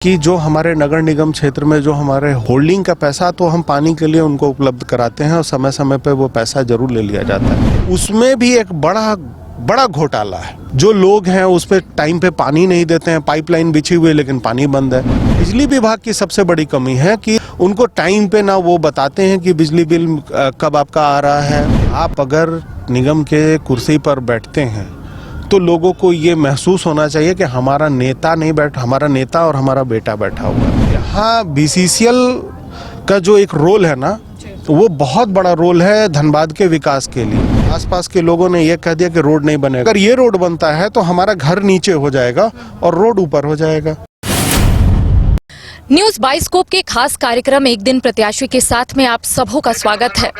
कि जो हमारे नगर निगम क्षेत्र में जो हमारे होल्डिंग का पैसा तो हम पानी के लिए उनको उपलब्ध कराते हैं और समय समय पे वो पैसा जरूर ले लिया जाता है। उसमें भी एक बड़ा घोटाला है। जो लोग हैं उस पर टाइम पे पानी नहीं देते हैं, पाइपलाइन बिछी हुई है लेकिन पानी बंद है। बिजली विभाग की सबसे बड़ी कमी है कि उनको टाइम पे ना वो बताते हैं कि बिजली बिल कब आपका आ रहा है। आप अगर निगम के कुर्सी पर बैठते हैं तो लोगों को ये महसूस होना चाहिए कि हमारा नेता नहीं बैठा, हमारा नेता और हमारा बेटा बैठा हुआ है। यहाँ बीसीसीएल का जो एक रोल है ना, वो बहुत बड़ा रोल है धनबाद के विकास के लिए। आसपास के लोगों ने ये कह दिया कि रोड नहीं बनेगा। अगर ये रोड बनता है तो हमारा घर नीचे हो जाएगा और रोड ऊपर हो जाएगा। न्यूज बाइस्कोप के खास कार्यक्रम एक दिन प्रत्याशी के साथ में आप सबों का स्वागत है।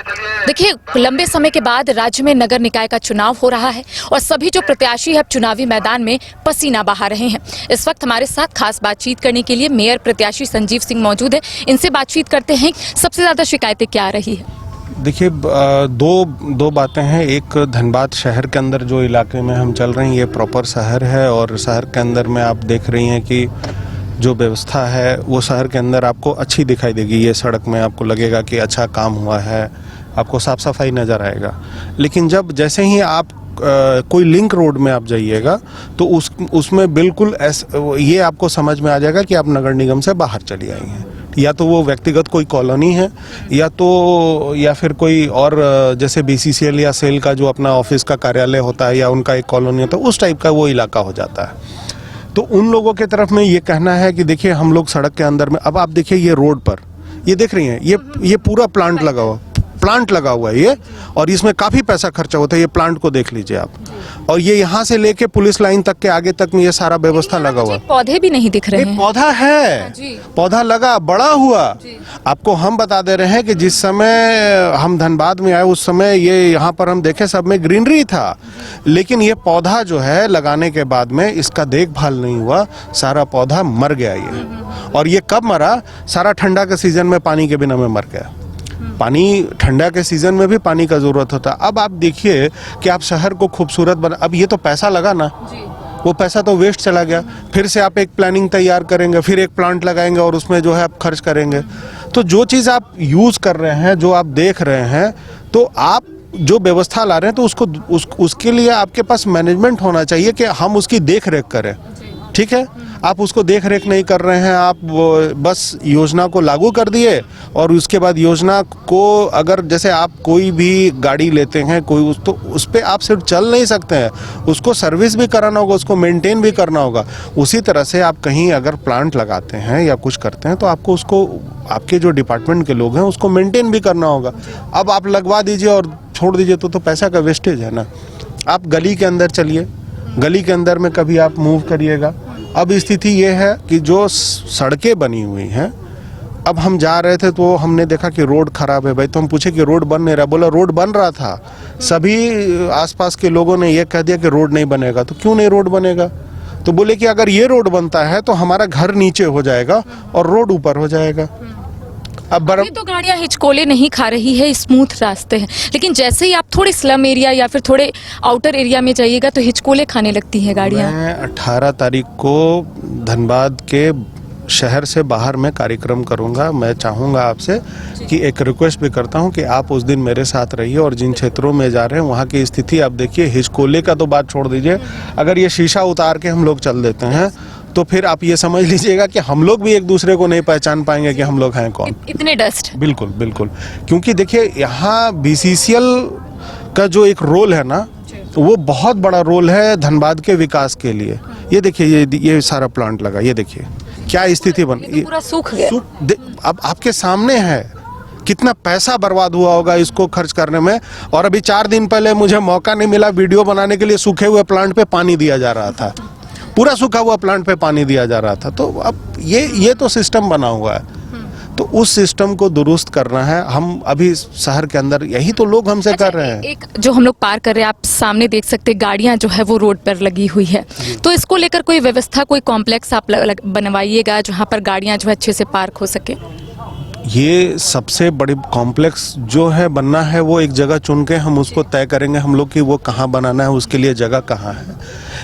देखिए, लंबे समय के बाद राज्य में नगर निकाय का चुनाव हो रहा है और सभी जो प्रत्याशी है चुनावी मैदान में पसीना बहा रहे हैं। इस वक्त हमारे साथ खास बातचीत करने के लिए मेयर प्रत्याशी संजीव सिंह मौजूद है। इनसे बातचीत करते हैं। सबसे ज्यादा शिकायतें क्या आ रही है? देखिए, दो बातें हैं। एक, धनबाद शहर के अंदर जो इलाके में हम चल रहे हैं ये प्रॉपर शहर है और शहर के अंदर में आप देख रही हैं कि जो व्यवस्था है वो शहर के अंदर आपको अच्छी दिखाई देगी। ये सड़क में आपको लगेगा कि अच्छा काम हुआ है, आपको साफ सफाई नज़र आएगा। लेकिन जैसे ही आप कोई लिंक रोड में आप जाइएगा तो उसमें बिल्कुल ये आपको समझ में आ जाएगा कि आप नगर निगम से बाहर चली आई हैं। या तो वो व्यक्तिगत कोई कॉलोनी है या फिर कोई और जैसे बीसीसीएल या सेल का जो अपना ऑफिस का कार्यालय होता है या उनका एक कॉलोनी होता है, उस टाइप का वो इलाका हो जाता है। तो उन लोगों के तरफ में ये कहना है कि देखिए हम लोग सड़क के अंदर में, अब आप देखिए ये रोड पर ये देख रही हैं, ये पूरा प्लांट लगा हुआ है ये, और इसमें काफ़ी पैसा खर्चा होता है। ये प्लांट को देख लीजिए आप, और ये यहाँ से लेके पुलिस लाइन तक के आगे तक में ये सारा व्यवस्था लगा हुआ है। पौधे भी नहीं दिख रहे हैं। पौधा है, पौधा लगा, बड़ा हुआ। आपको हम बता दे रहे हैं कि जिस समय हम धनबाद में आए उस समय ये यहाँ पर हम देखे सब में ग्रीनरी था, लेकिन ये पौधा जो है लगाने के बाद में इसका देखभाल नहीं हुआ, सारा पौधा मर गया ये। और ये कब मरा? सारा ठंडा के सीजन में पानी के बिना में मर गया। पानी ठंडा के सीजन में भी पानी का जरूरत होता है। अब आप देखिए कि आप शहर को खूबसूरत बना, अब ये तो पैसा लगा ना, वो पैसा तो वेस्ट चला गया। फिर से आप एक प्लानिंग तैयार करेंगे, फिर एक प्लांट लगाएंगे और उसमें जो है आप खर्च करेंगे। तो जो चीज़ आप यूज कर रहे हैं, जो आप देख रहे हैं, तो आप जो व्यवस्था ला रहे हैं तो उसके लिए आपके पास मैनेजमेंट होना चाहिए कि हम उसकी देख रेख करें। ठीक है, आप उसको देख रेख नहीं कर रहे हैं, आप बस योजना को लागू कर दिए और उसके बाद योजना को, अगर जैसे आप कोई भी गाड़ी लेते हैं कोई तो उस पर आप सिर्फ चल नहीं सकते हैं, उसको सर्विस भी कराना होगा, उसको मेंटेन भी करना होगा। उसी तरह से आप कहीं अगर प्लांट लगाते हैं या कुछ करते हैं तो आपको उसको, आपके जो डिपार्टमेंट के लोग हैं उसको मेंटेन भी करना होगा। अब आप लगवा दीजिए और छोड़ दीजिए तो पैसा का वेस्टेज है ना। आप गली के अंदर चलिए, गली के अंदर में कभी आप मूव करिएगा। अब स्थिति ये है कि जो सड़कें बनी हुई हैं, अब हम जा रहे थे तो हमने देखा कि रोड खराब है। भाई तो हम पूछे कि रोड बन नहीं रहा, बोला रोड बन रहा था। सभी आसपास के लोगों ने ये कह दिया कि रोड नहीं बनेगा। तो क्यों नहीं रोड बनेगा? तो बोले कि अगर ये रोड बनता है तो हमारा घर नीचे हो जाएगा और रोड ऊपर हो जाएगा। अब ये तो गाड़ियां हिचकोले नहीं खा रही है, स्मूथ रास्ते हैं, लेकिन जैसे ही आप थोड़े स्लम एरिया या फिर थोड़े आउटर एरिया में जाइएगा तो हिचकोले खाने लगती हैं गाड़ियां। मैं 18 तारीख को धनबाद के शहर से बाहर में कार्यक्रम करूंगा। मैं चाहूँगा आपसे कि एक रिक्वेस्ट भी करता हूं कि आप उस दिन मेरे साथ रहिए और जिन क्षेत्रों में जा रहे हैं वहां की स्थिति आप देखिए। हिचकोले का तो बात छोड़ दीजिए, अगर ये शीशा उतार के हम लोग चल देते हैं तो फिर आप ये समझ लीजिएगा कि हम लोग भी एक दूसरे को नहीं पहचान पाएंगे कि हम लोग हैं कौन। इतने डस्ट। बिल्कुल बिल्कुल, क्योंकि देखिए यहाँ बीसीसीएल का जो एक रोल है ना, वो बहुत बड़ा रोल है धनबाद के विकास के लिए। ये देखिए, ये सारा प्लांट लगा, ये देखिए क्या स्थिति बन, तो पूरा सूख गया। अब आपके सामने है कितना पैसा बर्बाद हुआ होगा इसको खर्च करने में। और अभी 4 दिन पहले मुझे मौका नहीं मिला वीडियो बनाने के लिए, सूखे हुए प्लांट पे पानी दिया जा रहा था, पूरा सूखा हुआ प्लांट पे पानी दिया जा रहा था। तो अब ये तो सिस्टम बना हुआ है, तो उस सिस्टम को दुरुस्त करना है। हम अभी शहर के अंदर यही तो लोग हमसे कर रहे हैं। एक जो हम लोग पार कर रहे हैं, आप सामने देख सकते हैं गाड़ियां जो है वो रोड पर लगी हुई है, तो इसको लेकर कोई व्यवस्था, कोई कॉम्प्लेक्स आप बनवाइएगा जहां पर गाड़ियां जो है अच्छे से पार्क हो सके। ये सबसे बड़ी कॉम्प्लेक्स जो है बनना है, वो एक जगह चुन के हम उसको तय करेंगे हम लोग कि वो कहाँ बनाना है, उसके लिए जगह कहाँ है।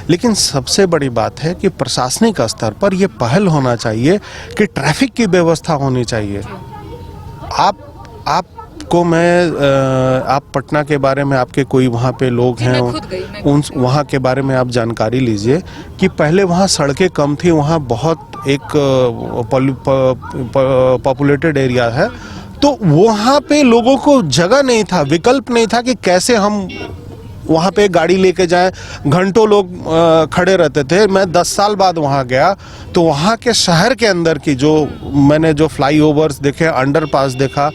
लेकिन सबसे बड़ी बात है कि प्रशासनिक स्तर पर ये पहल होना चाहिए कि ट्रैफिक की व्यवस्था होनी चाहिए। आपको आप पटना के बारे में, आपके कोई वहाँ पे लोग हैं, उन वहाँ के बारे में आप जानकारी लीजिए कि पहले वहाँ सड़कें कम थी, वहाँ बहुत एक पॉपुलेटेड एरिया है, तो वहाँ पे लोगों को जगह नहीं था, विकल्प नहीं था कि कैसे हम वहाँ पे गाड़ी लेके जाएं। घंटों लोग खड़े रहते थे। मैं 10 साल बाद वहाँ गया तो वहाँ के शहर के अंदर की मैंने जो फ्लाईओवर्स देखे, अंडरपास देखा,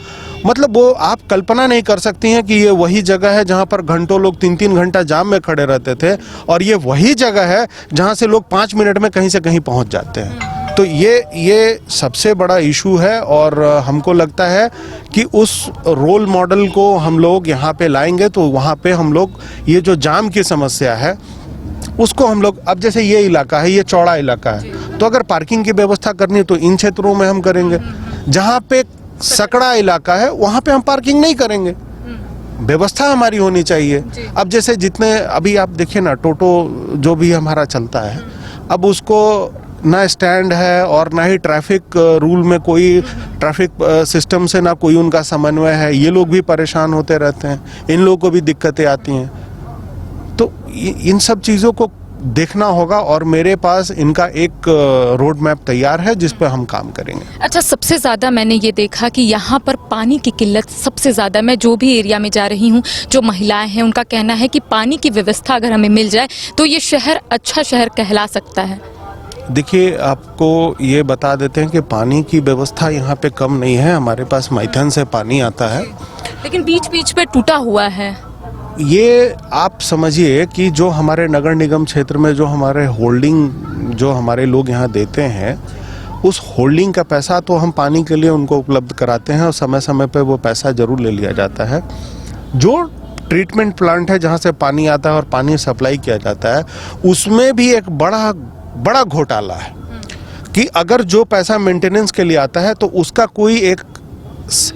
मतलब वो आप कल्पना नहीं कर सकती हैं कि ये वही जगह है जहाँ पर घंटों लोग 3-3 घंटा जाम में खड़े रहते थे, और ये वही जगह है जहाँ से लोग 5 मिनट में कहीं से कहीं पहुँच जाते हैं। तो ये सबसे बड़ा इशू है, और हमको लगता है कि उस रोल मॉडल को हम लोग यहाँ पे लाएंगे तो वहाँ पे हम लोग ये जो जाम की समस्या है उसको हम लोग, अब जैसे ये इलाका है, ये चौड़ा इलाका है, तो अगर पार्किंग की व्यवस्था करनी तो इन क्षेत्रों में हम करेंगे। जहाँ पे सकड़ा इलाका है वहाँ पे हम पार्किंग नहीं करेंगे, व्यवस्था हमारी होनी चाहिए। अब जैसे जितने अभी आप देखिए ना, टोटो जो भी हमारा चलता है, अब उसको ना स्टैंड है और ना ही ट्रैफिक रूल में कोई ट्रैफिक सिस्टम से ना कोई उनका समन्वय है। ये लोग भी परेशान होते रहते हैं, इन लोगों को भी दिक्कतें आती हैं। तो इन सब चीज़ों को देखना होगा, और मेरे पास इनका एक रोड मैप तैयार है जिस पर हम काम करेंगे। अच्छा, सबसे ज़्यादा मैंने ये देखा कि यहाँ पर पानी की किल्लत सबसे ज़्यादा, मैं जो भी एरिया में जा रही हूँ, जो महिलाएं हैं उनका कहना है कि पानी की व्यवस्था अगर हमें मिल जाए तो ये शहर अच्छा शहर कहला सकता है। देखिए, आपको ये बता देते हैं कि पानी की व्यवस्था यहाँ पे कम नहीं है। हमारे पास माइथन से पानी आता है, लेकिन बीच बीच पे टूटा हुआ है। ये आप समझिए कि जो हमारे नगर निगम क्षेत्र में जो हमारे होल्डिंग, जो हमारे लोग यहाँ देते हैं, उस होल्डिंग का पैसा तो हम पानी के लिए उनको उपलब्ध कराते हैं, और समय समय पे वो पैसा जरूर ले लिया जाता है। जो ट्रीटमेंट प्लांट है जहाँ से पानी आता है और पानी सप्लाई किया जाता है, उसमें भी एक बड़ा घोटाला है कि अगर जो पैसा मेंटेनेंस के लिए आता है तो उसका कोई एक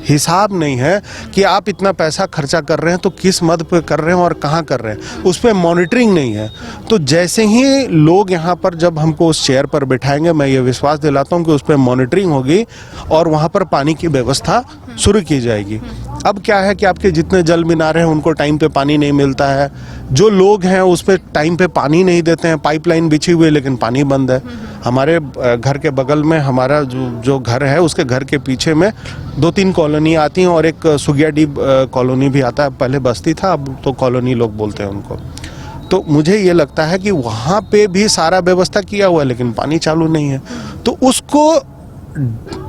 हिसाब नहीं है कि आप इतना पैसा खर्चा कर रहे हैं तो किस मद पे कर रहे हैं और कहाँ कर रहे हैं, उस पर मॉनिटरिंग नहीं है। तो जैसे ही लोग यहाँ पर जब हमको उस चेयर पर बिठाएंगे, मैं ये विश्वास दिलाता हूँ कि उस पर मॉनिटरिंग होगी और वहाँ पर पानी की व्यवस्था शुरू की जाएगी। अब क्या है कि आपके जितने जल मीनार हैं उनको टाइम पे पानी नहीं मिलता है, जो लोग हैं उस पर टाइम पे पानी नहीं देते हैं, पाइपलाइन बिछी हुई है लेकिन पानी बंद है। हमारे घर के बगल में हमारा जो घर है, उसके घर के पीछे में 2-3 कॉलोनी आती हैं, और एक सुगियाडीप कॉलोनी भी आता है। पहले बस्ती था, अब तो कॉलोनी लोग बोलते हैं उनको। तो मुझे ये लगता है कि वहाँ पे भी सारा व्यवस्था किया हुआ है लेकिन पानी चालू नहीं है। तो उसको,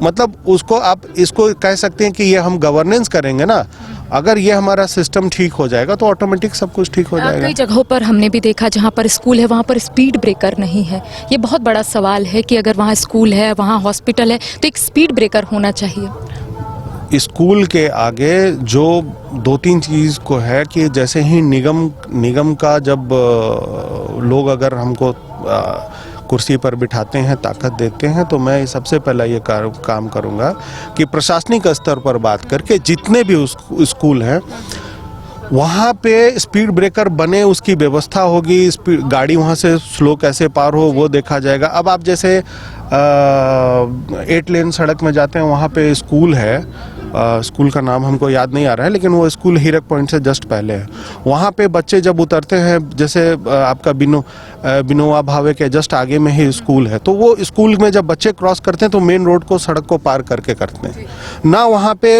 मतलब उसको आप इसको कह सकते हैं कि ये हम गवर्नेंस करेंगे ना, अगर ये हमारा सिस्टम ठीक हो जाएगा तो ऑटोमेटिक सब कुछ ठीक हो जाएगा। कई जगहों पर हमने भी देखा जहाँ पर स्कूल है वहाँ पर स्पीड ब्रेकर नहीं है। ये बहुत बड़ा सवाल है कि अगर वहाँ स्कूल है, वहाँ हॉस्पिटल है, तो एक स्पीड ब्रेकर होना चाहिए। स्कूल के आगे जो 2-3 चीज़ को है कि जैसे ही निगम का जब लोग अगर हमको कुर्सी पर बिठाते हैं, ताकत देते हैं, तो मैं सबसे पहला ये काम करूँगा कि प्रशासनिक स्तर पर बात करके जितने भी स्कूल हैं वहाँ पे स्पीड ब्रेकर बने, उसकी व्यवस्था होगी, गाड़ी वहाँ से स्लो कैसे पार हो वो देखा जाएगा। अब आप जैसे 8 लेन सड़क में जाते हैं, वहाँ पे स्कूल है, स्कूल का नाम हमको याद नहीं आ रहा है, लेकिन वो स्कूल हीरक पॉइंट से जस्ट पहले है। वहाँ पे बच्चे जब उतरते हैं, जैसे आपका बिनोवा भावे के जस्ट आगे में ही स्कूल है, तो वो स्कूल में जब बच्चे क्रॉस करते हैं तो मेन रोड को, सड़क को पार करके करते हैं ना। वहाँ पे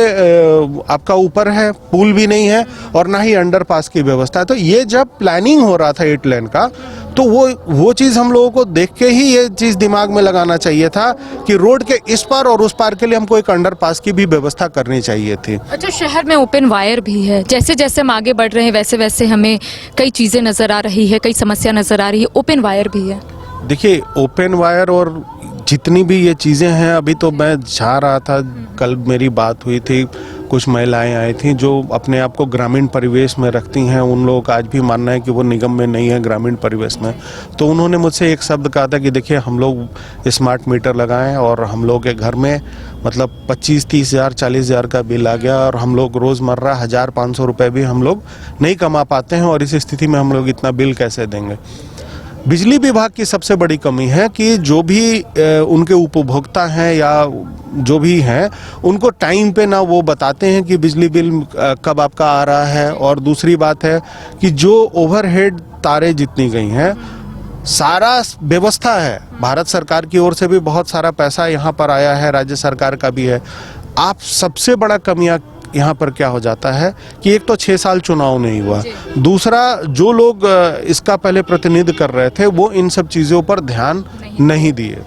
आपका ऊपर है, पुल भी नहीं है, और ना ही अंडरपास की व्यवस्था है। तो ये जब प्लानिंग हो रहा था 8 लेन का, तो वो चीज़ हम लोगों को देख के ही ये चीज़ दिमाग में लगाना चाहिए था कि रोड के इस पार और उस पार के लिए हमको एक अंडरपास की भी व्यवस्था करनी चाहिए थी। अच्छा, शहर में ओपन वायर भी है। जैसे जैसे हम आगे बढ़ रहे हैं वैसे वैसे हमें कई चीज़ें नज़र आ रही है, कई समस्या नज़र आ रही है। ओपन वायर भी है। देखिए, ओपन वायर और जितनी भी ये चीज़ें हैं, अभी तो मैं जा रहा था, कल मेरी बात हुई थी कुछ महिलाएं आई थी जो अपने आप को ग्रामीण परिवेश में रखती हैं। उन लोगों का आज भी मानना है कि वो निगम में नहीं है, ग्रामीण परिवेश में। तो उन्होंने मुझसे एक शब्द कहा था कि देखिए हम लोग स्मार्ट मीटर लगाएं और हम लोग के घर में मतलब 25-30 हज़ार 40 हज़ार का बिल आ गया और हम लोग रोज़मर्रा 1,000-500 रुपये भी हम लोग नहीं कमा पाते हैं और इस स्थिति में हम लोग इतना बिल कैसे देंगे। बिजली विभाग की सबसे बड़ी कमी है कि जो भी उनके उपभोक्ता हैं या जो भी हैं उनको टाइम पे ना वो बताते हैं कि बिजली बिल कब आपका आ रहा है। और दूसरी बात है कि जो ओवरहेड तारें जितनी गई हैं सारा व्यवस्था है, भारत सरकार की ओर से भी बहुत सारा पैसा यहाँ पर आया है, राज्य सरकार का भी है। आप सबसे बड़ा कमियां यहाँ पर क्या हो जाता है कि एक तो 6 साल चुनाव नहीं हुआ, दूसरा जो लोग इसका पहले प्रतिनिधित्व कर रहे थे वो इन सब चीज़ों पर ध्यान नहीं दिए।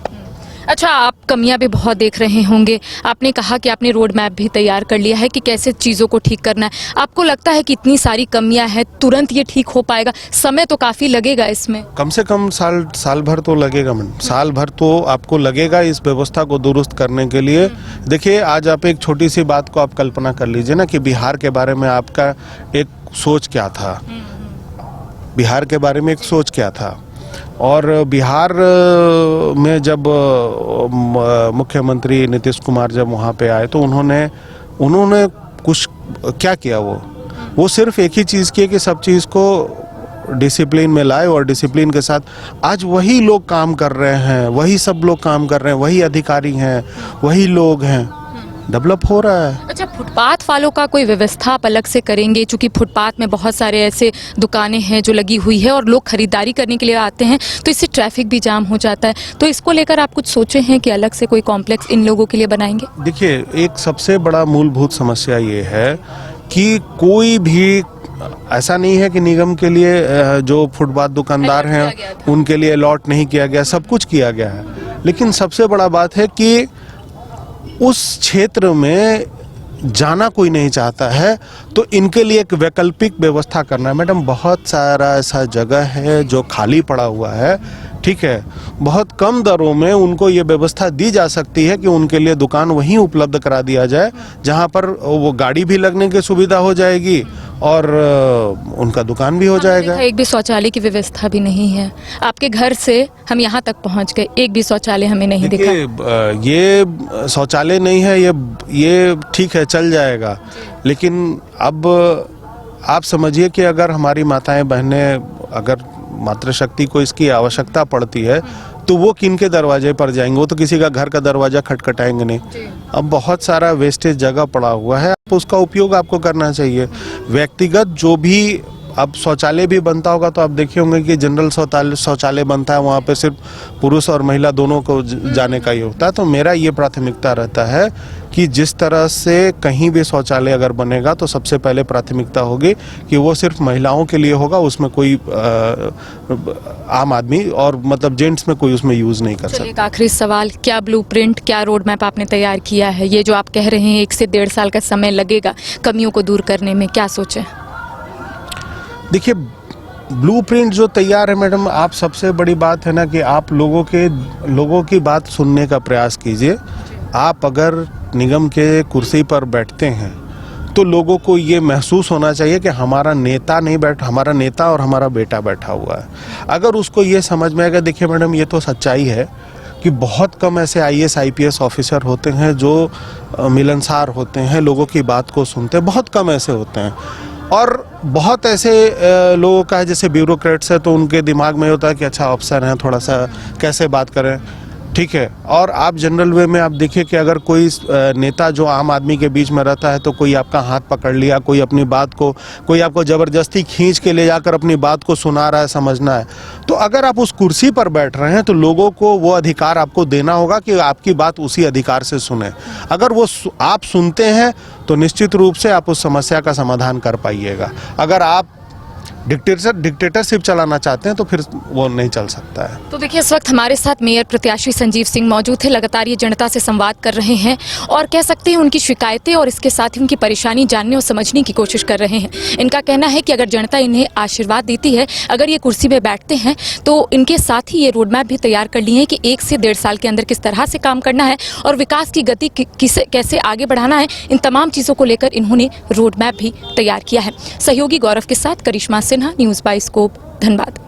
अच्छा, आप कमियां भी बहुत देख रहे होंगे। आपने कहा कि आपने रोड मैप भी तैयार कर लिया है कि कैसे चीज़ों को ठीक करना है। आपको लगता है कि इतनी सारी कमियां हैं, तुरंत ये ठीक हो पाएगा? समय तो काफ़ी लगेगा इसमें। कम से कम साल भर तो लगेगा मैडम, साल भर तो आपको लगेगा इस व्यवस्था को दुरुस्त करने के लिए। देखिए, आज आप एक छोटी सी बात को आप कल्पना कर लीजिए ना कि बिहार के बारे में आपका एक सोच क्या था, बिहार के बारे में एक सोच क्या था। और बिहार में जब मुख्यमंत्री नीतीश कुमार जब वहाँ पे आए तो उन्होंने कुछ क्या किया, वो सिर्फ एक ही चीज़ की कि सब चीज़ को डिसिप्लिन में लाए और डिसिप्लिन के साथ आज वही लोग काम कर रहे हैं, वही सब लोग काम कर रहे हैं, वही अधिकारी हैं, वही लोग हैं, डेवलप हो रहा है। अच्छा, फुटपाथ वालों का कोई व्यवस्था आप अलग से करेंगे? क्योंकि फुटपाथ में बहुत सारे ऐसे दुकानें हैं जो लगी हुई है और लोग खरीदारी करने के लिए आते हैं, तो इससे ट्रैफिक भी जाम हो जाता है। तो इसको लेकर आप कुछ सोचे हैं कि अलग से कोई कॉम्प्लेक्स इन लोगों के लिए बनाएंगे? देखिए, एक सबसे बड़ा मूलभूत समस्या ये है कि कोई भी ऐसा नहीं है कि निगम के लिए जो फुटपाथ दुकानदार हैं उनके लिए अलॉट नहीं किया गया, सब कुछ किया गया है। लेकिन सबसे बड़ा बात है कि उस क्षेत्र में जाना कोई नहीं चाहता है, तो इनके लिए एक वैकल्पिक व्यवस्था करना है। मैडम, बहुत सारा ऐसा जगह है जो खाली पड़ा हुआ है, ठीक है, बहुत कम दरों में उनको ये व्यवस्था दी जा सकती है कि उनके लिए दुकान वहीं उपलब्ध करा दिया जाए जहां पर वो गाड़ी भी लगने की सुविधा हो जाएगी और उनका दुकान भी हो जाएगा। एक भी शौचालय की व्यवस्था भी नहीं है। आपके घर से हम यहाँ तक पहुँच गए, एक भी शौचालय हमें नहीं दिखा। ये शौचालय नहीं है, ये ठीक है, चल जाएगा। लेकिन अब आप समझिए कि अगर हमारी माताएं बहनें, अगर मातृशक्ति को इसकी आवश्यकता पड़ती है तो वो किन के दरवाजे पर जाएंगे? वो तो किसी का घर का दरवाजा खटखटाएंगे नहीं। अब बहुत सारा वेस्टेज जगह पड़ा हुआ है, उसका उपयोग आपको करना चाहिए। व्यक्तिगत जो भी अब शौचालय भी बनता होगा तो आप देखे होंगे कि जनरल शौचालय बनता है, वहाँ पे सिर्फ पुरुष और महिला दोनों को जाने का ही होता है। तो मेरा ये प्राथमिकता रहता है कि जिस तरह से कहीं भी शौचालय अगर बनेगा तो सबसे पहले प्राथमिकता होगी कि वो सिर्फ महिलाओं के लिए होगा, उसमें कोई आम आदमी और मतलब जेंट्स में कोई उसमें यूज़ नहीं कर सकता। एक आखिरी सवाल, क्या ब्लूप्रिंट, क्या रोड मैप आपने तैयार किया है? ये जो आप कह रहे हैं 1 से 1.5 साल का समय लगेगा कमियों को दूर करने में, क्या सोचें? देखिए, ब्लूप्रिंट जो तैयार है मैडम, आप सबसे बड़ी बात है ना कि आप लोगों की बात सुनने का प्रयास कीजिए। आप अगर निगम के कुर्सी पर बैठते हैं तो लोगों को ये महसूस होना चाहिए कि हमारा नेता और हमारा बेटा बैठा हुआ है। अगर उसको ये समझ में आएगा, देखिए मैडम, ये तो सच्चाई है कि बहुत कम ऐसे IAS IPS ऑफिसर होते हैं जो मिलनसार होते हैं, लोगों की बात को सुनते हैं, बहुत कम ऐसे होते हैं। और बहुत ऐसे लोगों का है जैसे ब्यूरोक्रेट्स है तो उनके दिमाग में होता है कि अच्छा अफसर हैं, थोड़ा सा कैसे बात करें, ठीक है। और आप जनरल वे में आप देखिए कि अगर कोई नेता जो आम आदमी के बीच में रहता है तो कोई आपका हाथ पकड़ लिया, कोई आपको ज़बरदस्ती खींच के ले जाकर अपनी बात को सुना रहा है, समझना है। तो अगर आप उस कुर्सी पर बैठ रहे हैं तो लोगों को वो अधिकार आपको देना होगा कि आपकी बात उसी अधिकार से सुने। अगर वो आप सुनते हैं तो निश्चित रूप से आप उस समस्या का समाधान कर पाइएगा। अगर आप डिक्टेटरशिप चलाना चाहते हैं तो फिर वो नहीं चल सकता है। तो देखिए, इस वक्त हमारे साथ मेयर प्रत्याशी संजीव सिंह मौजूद थे। लगातार ये जनता से संवाद कर रहे हैं और कह सकते हैं उनकी शिकायतें और इसके साथ ही उनकी परेशानी जानने और समझने की कोशिश कर रहे हैं। इनका कहना है कि अगर जनता इन्हें आशीर्वाद देती है, अगर ये कुर्सी पे बैठते हैं, तो इनके साथ ही ये रोड मैप भी तैयार कर लिए हैं कि 1 से 1.5 साल के अंदर किस तरह से काम करना है और विकास की गति कैसे आगे बढ़ाना है। इन तमाम चीज़ों को लेकर इन्होंने रोड मैप भी तैयार किया है। सहयोगी गौरव के साथ Karishma Sinha, news by scope, Dhanbad.